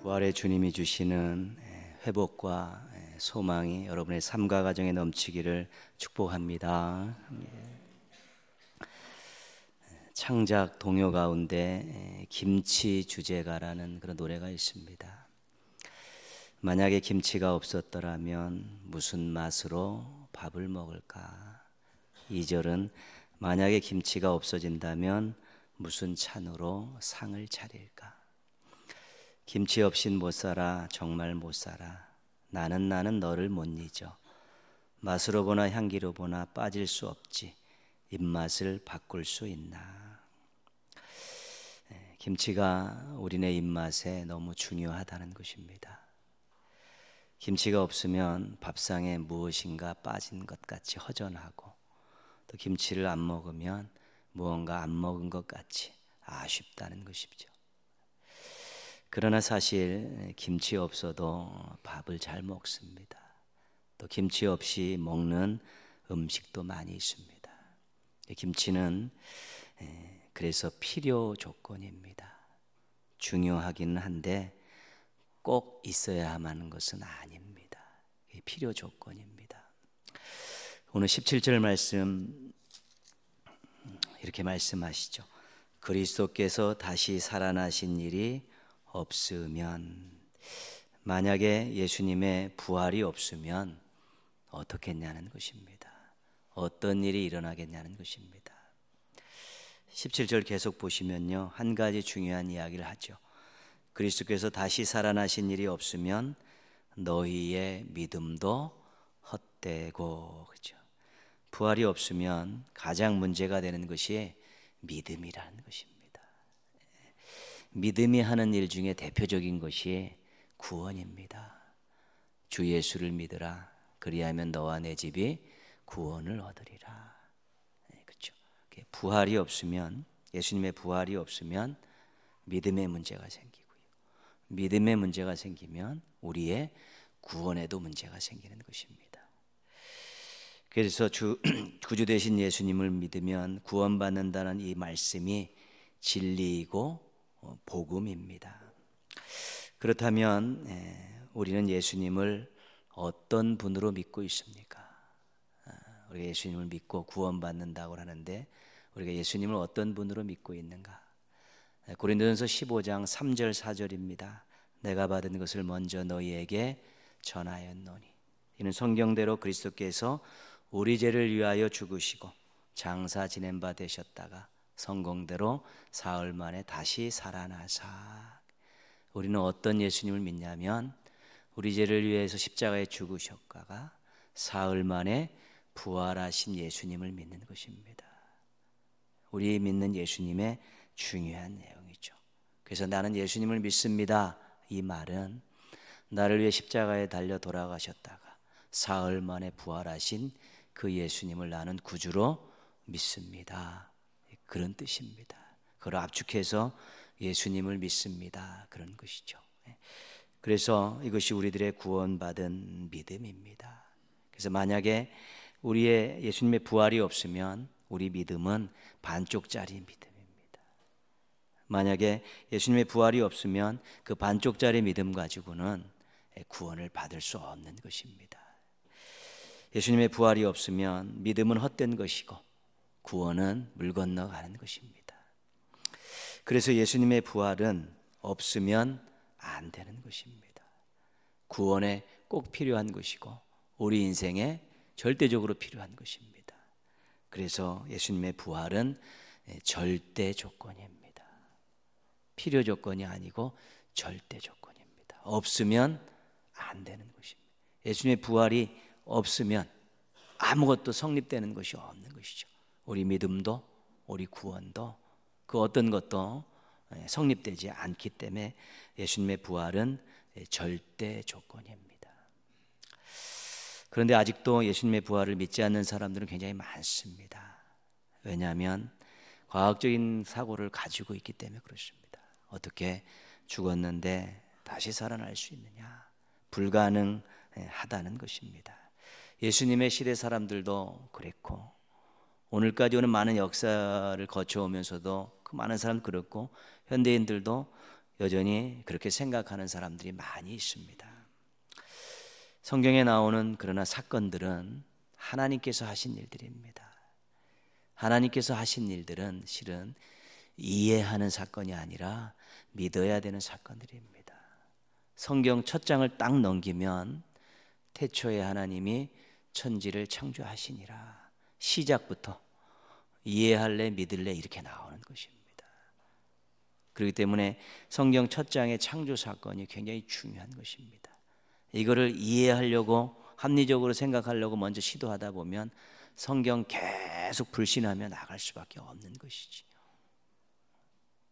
부활의 주님이 주시는 회복과 소망이 여러분의 삶과 가정에 넘치기를 축복합니다. 창작 동요 가운데 김치 주제가라는 그런 노래가 있습니다. 만약에 김치가 없었더라면 무슨 맛으로 밥을 먹을까? 2절은 만약에 김치가 없어진다면 무슨 찬으로 상을 차릴까? 김치 없인 못 살아, 정말 못 살아. 나는 너를 못 잊어. 맛으로 보나 향기로 보나 빠질 수 없지. 입맛을 바꿀 수 있나? 김치가 우리네 입맛에 너무 중요하다는 것입니다. 김치가 없으면 밥상에 무엇인가 빠진 것 같이 허전하고, 또 김치를 안 먹으면 무언가 안 먹은 것 같이 아쉽다는 것이죠. 그러나 사실 김치 없어도 밥을 잘 먹습니다. 또 김치 없이 먹는 음식도 많이 있습니다. 김치는 그래서 필요 조건입니다. 중요하기는 한데 꼭 있어야만 하는 것은 아닙니다. 필요 조건입니다. 오늘 17절 말씀 이렇게 말씀하시죠. 그리스도께서 다시 살아나신 일이 없으면, 만약에 예수님의 부활이 없으면 어떻겠냐는 것입니다. 어떤 일이 일어나겠냐는 것입니다. 17절 계속 보시면요, 한 가지 중요한 이야기를 하죠. 그리스도께서 다시 살아나신 일이 없으면 너희의 믿음도 헛되고, 그렇죠? 부활이 없으면 가장 문제가 되는 것이 믿음이라는 것입니다. 믿음이 하는 일 중에 대표적인 것이 구원입니다. 주 예수를 믿으라. 그리하면 너와 내 집이 구원을 얻으리라. 그렇죠? 부활이 없으면, 예수님의 부활이 없으면 믿음의 문제가 생기고요. 믿음의 문제가 생기면 우리의 구원에도 문제가 생기는 것입니다. 그래서 구주 되신 예수님을 믿으면 구원받는다는 이 말씀이 진리이고 복음입니다. 그렇다면 우리는 예수님을 어떤 분으로 믿고 있습니까? 우리가 예수님을 믿고 구원받는다고 하는데 우리가 예수님을 어떤 분으로 믿고 있는가? 고린도전서 15장 3절 4절입니다. 내가 받은 것을 먼저 너희에게 전하였노니, 이는 성경대로 그리스도께서 우리 죄를 위하여 죽으시고 장사 지낸 바 되셨다가 성공대로 사흘 만에 다시 살아나사. 우리는 어떤 예수님을 믿냐면 우리 죄를 위해서 십자가에 죽으셨다가 사흘 만에 부활하신 예수님을 믿는 것입니다. 우리 믿는 예수님의 중요한 내용이죠. 그래서 나는 예수님을 믿습니다, 이 말은 나를 위해 십자가에 달려 돌아가셨다가 사흘 만에 부활하신 그 예수님을 나는 구주로 믿습니다, 그런 뜻입니다. 그걸 압축해서 예수님을 믿습니다, 그런 것이죠. 그래서 이것이 우리들의 구원받은 믿음입니다. 그래서 만약에 우리의 예수님의 부활이 없으면 우리 믿음은 반쪽짜리 믿음입니다. 만약에 예수님의 부활이 없으면 그 반쪽짜리 믿음 가지고는 구원을 받을 수 없는 것입니다. 예수님의 부활이 없으면 믿음은 헛된 것이고 구원은 물 건너가는 것입니다. 그래서 예수님의 부활은 없으면 안 되는 것입니다. 구원에 꼭 필요한 것이고 우리 인생에 절대적으로 필요한 것입니다. 그래서 예수님의 부활은 절대 조건입니다. 필요 조건이 아니고 절대 조건입니다. 없으면 안 되는 것입니다. 예수님의 부활이 없으면 아무것도 성립되는 것이 없는 것이죠. 우리 믿음도 우리 구원도 그 어떤 것도 성립되지 않기 때문에 예수님의 부활은 절대 조건입니다. 그런데 아직도 예수님의 부활을 믿지 않는 사람들은 굉장히 많습니다. 왜냐하면 과학적인 사고를 가지고 있기 때문에 그렇습니다. 어떻게 죽었는데 다시 살아날 수 있느냐? 불가능하다는 것입니다. 예수님의 시대 사람들도 그랬고 오늘까지 오는 많은 역사를 거쳐오면서도 그 많은 사람 그렇고 현대인들도 여전히 그렇게 생각하는 사람들이 많이 있습니다. 성경에 나오는 그러나 사건들은 하나님께서 하신 일들입니다. 하나님께서 하신 일들은 실은 이해하는 사건이 아니라 믿어야 되는 사건들입니다. 성경 첫 장을 딱 넘기면 태초에 하나님이 천지를 창조하시니라, 시작부터 이해할래 믿을래 이렇게 나오는 것입니다. 그렇기 때문에 성경 첫 장의 창조 사건이 굉장히 중요한 것입니다. 이거를 이해하려고 합리적으로 생각하려고 먼저 시도하다 보면 성경 계속 불신하며 나갈 수밖에 없는 것이지.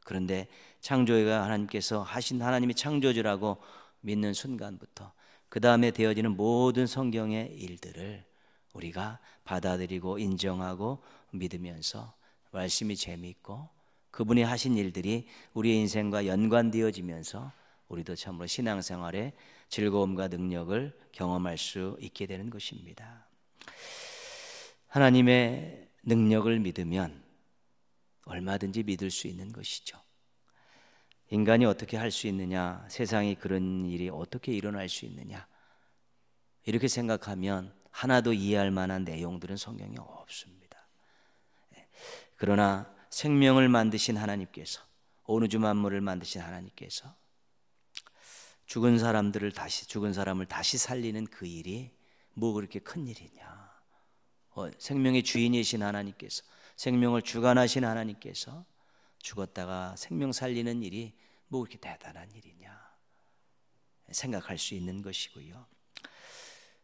그런데 창조가 하나님께서 하신, 하나님이 창조주라고 믿는 순간부터 그 다음에 되어지는 모든 성경의 일들을 우리가 받아들이고 인정하고 믿으면서 말씀이 재미있고 그분이 하신 일들이 우리의 인생과 연관되어지면서 우리도 참으로 신앙생활에 즐거움과 능력을 경험할 수 있게 되는 것입니다. 하나님의 능력을 믿으면 얼마든지 믿을 수 있는 것이죠. 인간이 어떻게 할 수 있느냐, 세상에 그런 일이 어떻게 일어날 수 있느냐, 이렇게 생각하면 하나도 이해할 만한 내용들은 성경에 없습니다. 그러나 생명을 만드신 하나님께서, 온 우주 만물을 만드신 하나님께서 죽은 사람을 다시 살리는 그 일이 뭐 그렇게 큰 일이냐. 생명의 주인이신 하나님께서, 생명을 주관하신 하나님께서 죽었다가 생명 살리는 일이 뭐 그렇게 대단한 일이냐 생각할 수 있는 것이고요.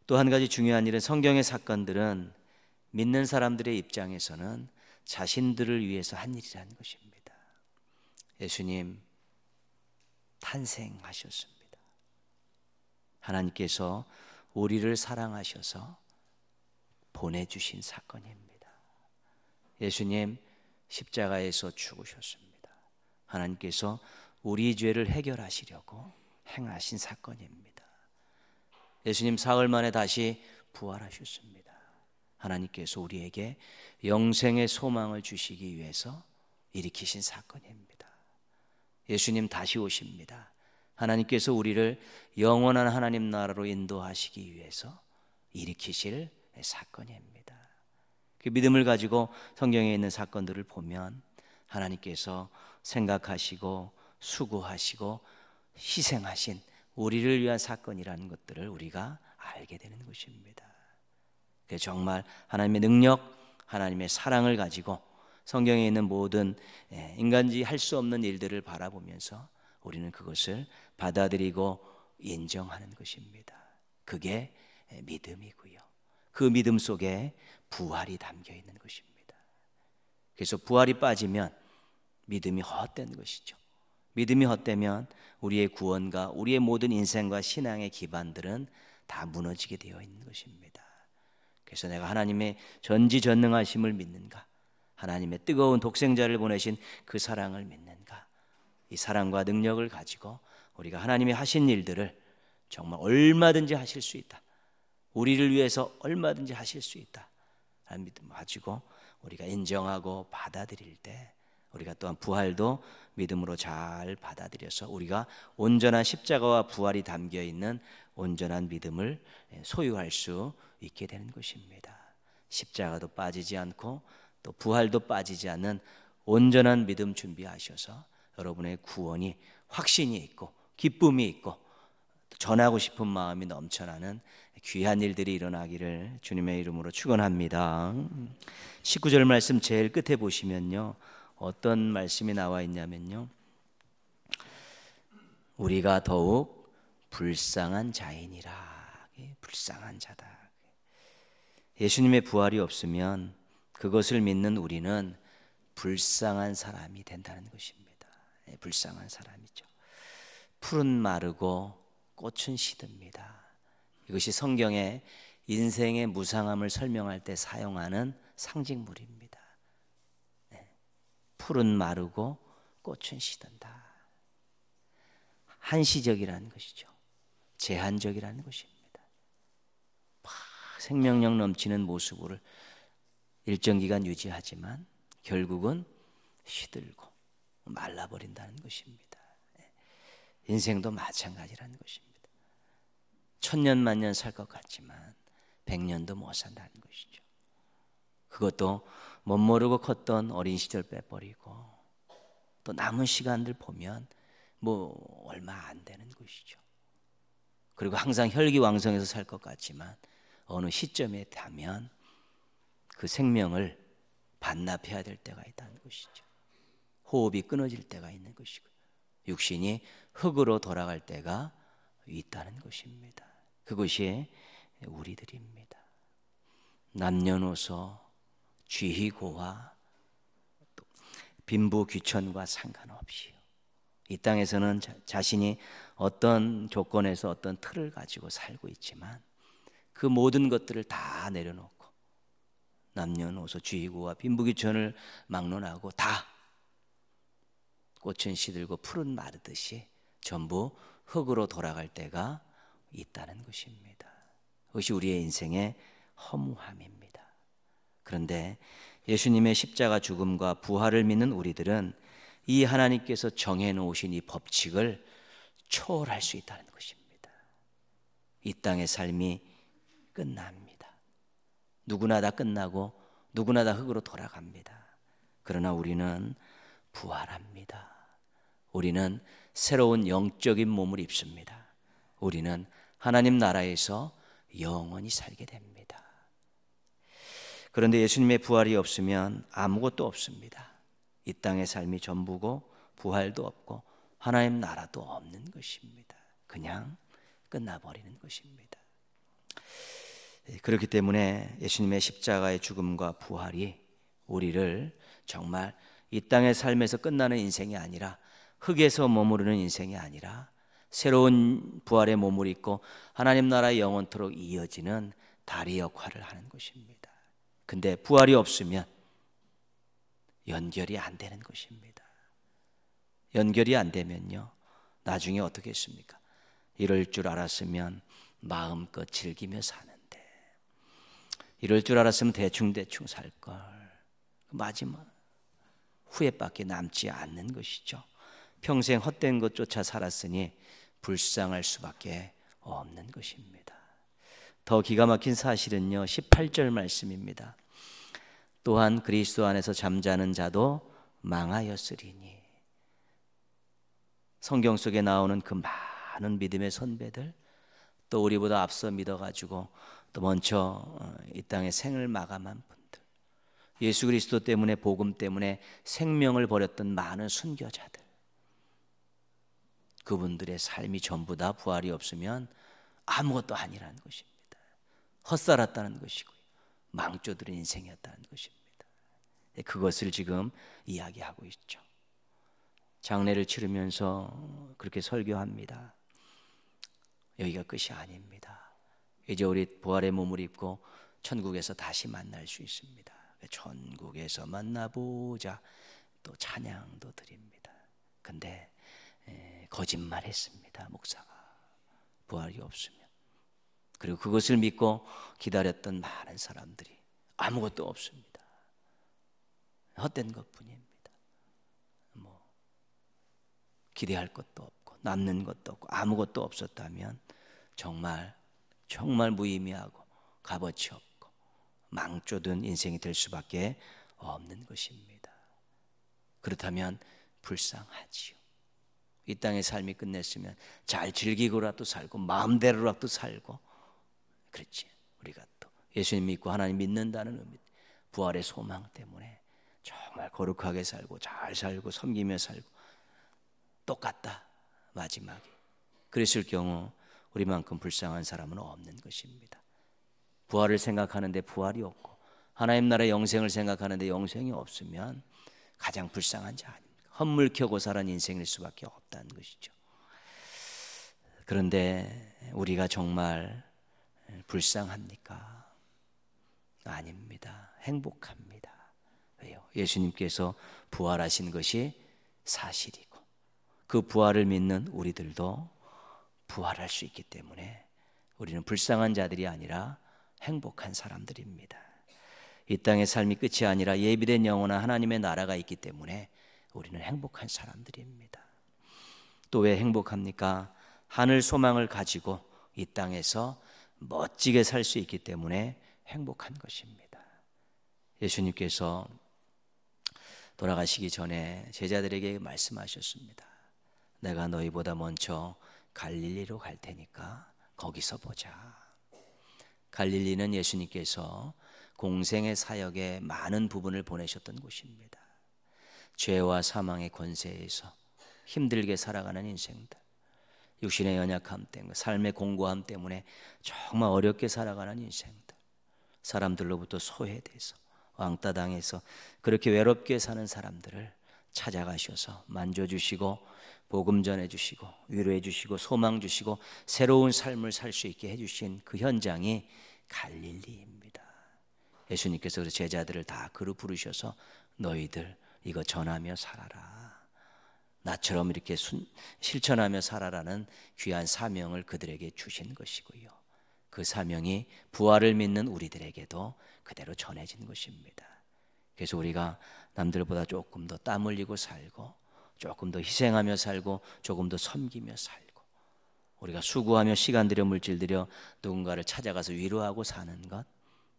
또 한 가지 중요한 일은 성경의 사건들은 믿는 사람들의 입장에서는 자신들을 위해서 한 일이라는 것입니다. 예수님 탄생하셨습니다. 하나님께서 우리를 사랑하셔서 보내주신 사건입니다. 예수님 십자가에서 죽으셨습니다. 하나님께서 우리 죄를 해결하시려고 행하신 사건입니다. 예수님 사흘 만에 다시 부활하셨습니다. 하나님께서 우리에게 영생의 소망을 주시기 위해서 일으키신 사건입니다. 예수님 다시 오십니다. 하나님께서 우리를 영원한 하나님 나라로 인도하시기 위해서 일으키실 사건입니다. 그 믿음을 가지고 성경에 있는 사건들을 보면 하나님께서 생각하시고 수고하시고 희생하신 우리를 위한 사건이라는 것들을 우리가 알게 되는 것입니다. 정말 하나님의 능력, 하나님의 사랑을 가지고 성경에 있는 모든 인간이 할 수 없는 일들을 바라보면서 우리는 그것을 받아들이고 인정하는 것입니다. 그게 믿음이고요. 그 믿음 속에 부활이 담겨 있는 것입니다. 그래서 부활이 빠지면 믿음이 헛된 것이죠. 믿음이 헛되면 우리의 구원과 우리의 모든 인생과 신앙의 기반들은 다 무너지게 되어 있는 것입니다. 그래서 내가 하나님의 전지전능하심을 믿는가, 하나님의 뜨거운 독생자를 보내신 그 사랑을 믿는가, 이 사랑과 능력을 가지고 우리가 하나님이 하신 일들을 정말 얼마든지 하실 수 있다, 우리를 위해서 얼마든지 하실 수 있다 라는 믿음 가지고 우리가 인정하고 받아들일 때 우리가 또한 부활도 믿음으로 잘 받아들여서 우리가 온전한 십자가와 부활이 담겨 있는 온전한 믿음을 소유할 수 있게 되는 것입니다. 십자가도 빠지지 않고 또 부활도 빠지지 않는 온전한 믿음 준비하셔서 여러분의 구원이 확신이 있고 기쁨이 있고 전하고 싶은 마음이 넘쳐나는 귀한 일들이 일어나기를 주님의 이름으로 축원합니다. 19절 말씀 제일 끝에 보시면요, 어떤 말씀이 나와 있냐면요, 우리가 더욱 불쌍한 자이니라. 불쌍한 자다. 예수님의 부활이 없으면 그것을 믿는 우리는 불쌍한 사람이 된다는 것입니다. 불쌍한 사람이죠. 풀은 마르고 꽃은 시듭니다. 이것이 성경의 인생의 무상함을 설명할 때 사용하는 상징물입니다. 풀은 마르고 꽃은 시든다. 한시적이라는 것이죠. 제한적이라는 것입니다. 생명력 넘치는 모습을 일정 기간 유지하지만 결국은 시들고 말라버린다는 것입니다. 인생도 마찬가지라는 것입니다. 1000년 만년 살 것 같지만 100년도 못 산다는 것이죠. 그것도 못 모르고 컸던 어린 시절 빼버리고 또 남은 시간들 보면 뭐 얼마 안 되는 것이죠. 그리고 항상 혈기왕성해서 살 것 같지만 어느 시점에 닿으면 그 생명을 반납해야 될 때가 있다는 것이죠. 호흡이 끊어질 때가 있는 것이고 육신이 흙으로 돌아갈 때가 있다는 것입니다. 그것이 우리들입니다. 남녀노소 쥐희고와 빈부귀천과 상관없이요. 이 땅에서는 자신이 어떤 조건에서 어떤 틀을 가지고 살고 있지만 그 모든 것들을 다 내려놓고 남녀노소 쥐희고와 빈부귀천을 막론하고 다 꽃은 시들고 풀은 마르듯이 전부 흙으로 돌아갈 때가 있다는 것입니다. 그것이 우리의 인생의 허무함입니다. 그런데 예수님의 십자가 죽음과 부활을 믿는 우리들은 이 하나님께서 정해놓으신 이 법칙을 초월할 수 있다는 것입니다. 이 땅의 삶이 끝납니다. 누구나 다 끝나고 누구나 다 흙으로 돌아갑니다. 그러나 우리는 부활합니다. 우리는 새로운 영적인 몸을 입습니다. 우리는 하나님 나라에서 영원히 살게 됩니다. 그런데 예수님의 부활이 없으면 아무것도 없습니다. 이 땅의 삶이 전부고 부활도 없고 하나님 나라도 없는 것입니다. 그냥 끝나버리는 것입니다. 그렇기 때문에 예수님의 십자가의 죽음과 부활이 우리를 정말 이 땅의 삶에서 끝나는 인생이 아니라 흙에서 머무르는 인생이 아니라 새로운 부활의 몸을 입고 하나님 나라의 영원토록 이어지는 다리 역할을 하는 것입니다. 근데 부활이 없으면 연결이 안 되는 것입니다. 연결이 안 되면요 나중에 어떻게 했습니까? 이럴 줄 알았으면 마음껏 즐기며 사는데 이럴 줄 알았으면 대충 살걸. 마지막 후회밖에 남지 않는 것이죠. 평생 헛된 것 쫓아 살았으니 불쌍할 수밖에 없는 것입니다. 더 기가 막힌 사실은요 18절 말씀입니다. 또한 그리스도 안에서 잠자는 자도 망하였으리니. 성경 속에 나오는 그 많은 믿음의 선배들 또 우리보다 앞서 믿어가지고 또 먼저 이 땅의 생을 마감한 분들 예수 그리스도 때문에 복음 때문에 생명을 버렸던 많은 순교자들 그분들의 삶이 전부 다 부활이 없으면 아무것도 아니라는 것입니다. 헛살았다는 것이고요. 망조들의 인생이었다는 것입니다. 그것을 지금 이야기하고 있죠. 장례를 치르면서 그렇게 설교합니다. 여기가 끝이 아닙니다. 이제 우리 부활의 몸을 입고 천국에서 다시 만날 수 있습니다. 천국에서 만나보자 또 찬양도 드립니다. 근데 거짓말했습니다. 목사가 부활이 없으면. 그리고 그것을 믿고 기다렸던 많은 사람들이 아무것도 없습니다. 헛된 것뿐입니다. 뭐 기대할 것도 없고 남는 것도 없고 아무것도 없었다면 정말 무의미하고 값어치 없고 망조든 인생이 될 수밖에 없는 것입니다. 그렇다면 불쌍하지요. 이 땅의 삶이 끝냈으면 잘 즐기고라도 살고 마음대로라도 살고 그렇지. 우리가 또 예수님 믿고 하나님 믿는다는 의미 부활의 소망 때문에 정말 거룩하게 살고 잘 살고 섬기며 살고 똑같다 마지막에 그랬을 경우 우리만큼 불쌍한 사람은 없는 것입니다. 부활을 생각하는데 부활이 없고 하나님 나라의 영생을 생각하는데 영생이 없으면 가장 불쌍한 자 아닙니까? 헛물켜고 살은 인생일 수밖에 없다는 것이죠. 그런데 우리가 정말 불쌍합니까? 아닙니다. 행복합니다. 왜요? 예수님께서 부활하신 것이 사실이고 그 부활을 믿는 우리들도 부활할 수 있기 때문에 우리는 불쌍한 자들이 아니라 행복한 사람들입니다. 이 땅의 삶이 끝이 아니라 예비된 영원한 하나님의 나라가 있기 때문에 우리는 행복한 사람들입니다. 또 왜 행복합니까? 하늘 소망을 가지고 이 땅에서 멋지게 살 수 있기 때문에 행복한 것입니다. 예수님께서 돌아가시기 전에 제자들에게 말씀하셨습니다. 내가 너희보다 먼저 갈릴리로 갈 테니까 거기서 보자. 갈릴리는 예수님께서 공생의 사역에 많은 부분을 보내셨던 곳입니다. 죄와 사망의 권세에서 힘들게 살아가는 인생들, 육신의 연약함 때문에, 삶의 공고함 때문에 정말 어렵게 살아가는 인생들, 사람들로부터 소외돼서 왕따 당해서 그렇게 외롭게 사는 사람들을 찾아가셔서 만져주시고 복음 전해주시고 위로해주시고 소망 주시고 새로운 삶을 살 수 있게 해주신 그 현장이 갈릴리입니다. 예수님께서 제자들을 다 그로 부르셔서 너희들 이거 전하며 살아라, 나처럼 이렇게 실천하며 살아라는 귀한 사명을 그들에게 주신 것이고요. 그 사명이 부활을 믿는 우리들에게도 그대로 전해진 것입니다. 그래서 우리가 남들보다 조금 더 땀 흘리고 살고, 조금 더 희생하며 살고, 조금 더 섬기며 살고, 우리가 수고하며 시간 들여 물질 들여 누군가를 찾아가서 위로하고 사는 것,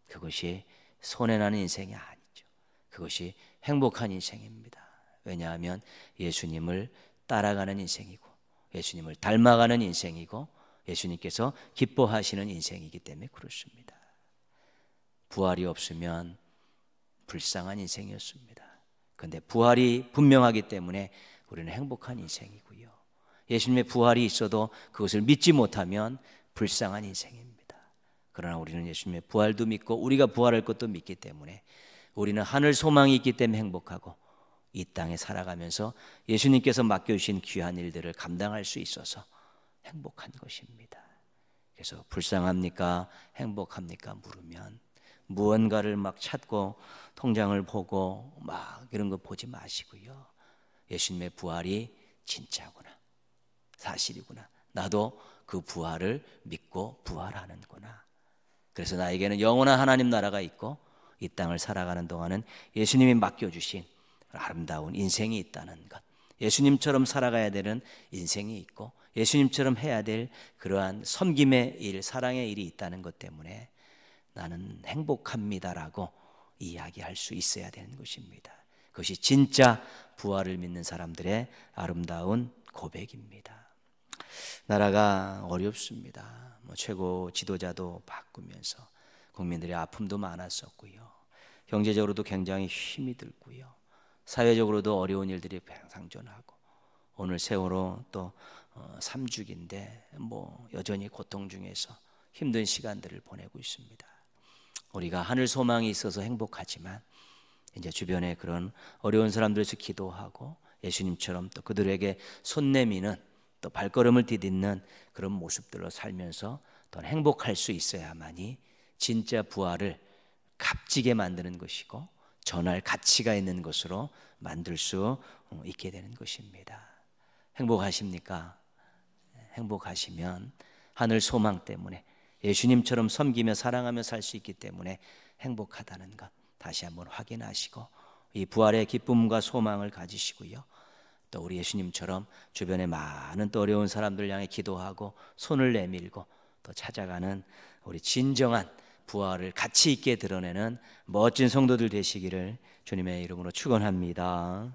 그것이 손해나는 인생이 아니죠. 그것이 행복한 인생입니다. 왜냐하면 예수님을 따라가는 인생이고 예수님을 닮아가는 인생이고 예수님께서 기뻐하시는 인생이기 때문에 그렇습니다. 부활이 없으면 불쌍한 인생이었습니다. 그런데 부활이 분명하기 때문에 우리는 행복한 인생이고요. 예수님의 부활이 있어도 그것을 믿지 못하면 불쌍한 인생입니다. 그러나 우리는 예수님의 부활도 믿고 우리가 부활할 것도 믿기 때문에 우리는 하늘 소망이 있기 때문에 행복하고 이 땅에 살아가면서 예수님께서 맡겨주신 귀한 일들을 감당할 수 있어서 행복한 것입니다. 그래서 불쌍합니까? 행복합니까? 물으면 무언가를 막 찾고 통장을 보고 막 이런 거 보지 마시고요. 예수님의 부활이 진짜구나, 사실이구나, 나도 그 부활을 믿고 부활하는구나. 그래서 나에게는 영원한 하나님 나라가 있고 이 땅을 살아가는 동안은 예수님이 맡겨주신 아름다운 인생이 있다는 것, 예수님처럼 살아가야 되는 인생이 있고 예수님처럼 해야 될 그러한 섬김의 일, 사랑의 일이 있다는 것 때문에 나는 행복합니다라고 이야기할 수 있어야 되는 것입니다. 그것이 진짜 부활을 믿는 사람들의 아름다운 고백입니다. 나라가 어렵습니다. 최고 지도자도 바꾸면서 국민들의 아픔도 많았었고요. 경제적으로도 굉장히 힘이 들고요. 사회적으로도 어려운 일들이 상존하고 오늘 세월호 또 3주기인데 여전히 고통 중에서 힘든 시간들을 보내고 있습니다. 우리가 하늘 소망이 있어서 행복하지만 이제 주변에 그런 어려운 사람들에서 기도하고 예수님처럼 또 그들에게 손 내미는 또 발걸음을 디딛는 그런 모습들로 살면서 더 행복할 수 있어야만이 진짜 부활을 값지게 만드는 것이고 전할 가치가 있는 것으로 만들 수 있게 되는 것입니다. 행복하십니까? 행복하시면 하늘 소망 때문에 예수님처럼 섬기며 사랑하며 살 수 있기 때문에 행복하다는 것 다시 한번 확인하시고 이 부활의 기쁨과 소망을 가지시고요. 또 우리 예수님처럼 주변에 많은 또 어려운 사람들 향해 기도하고 손을 내밀고 또 찾아가는 우리 진정한 부활을 가치 있게 드러내는 멋진 성도들 되시기를 주님의 이름으로 축원합니다.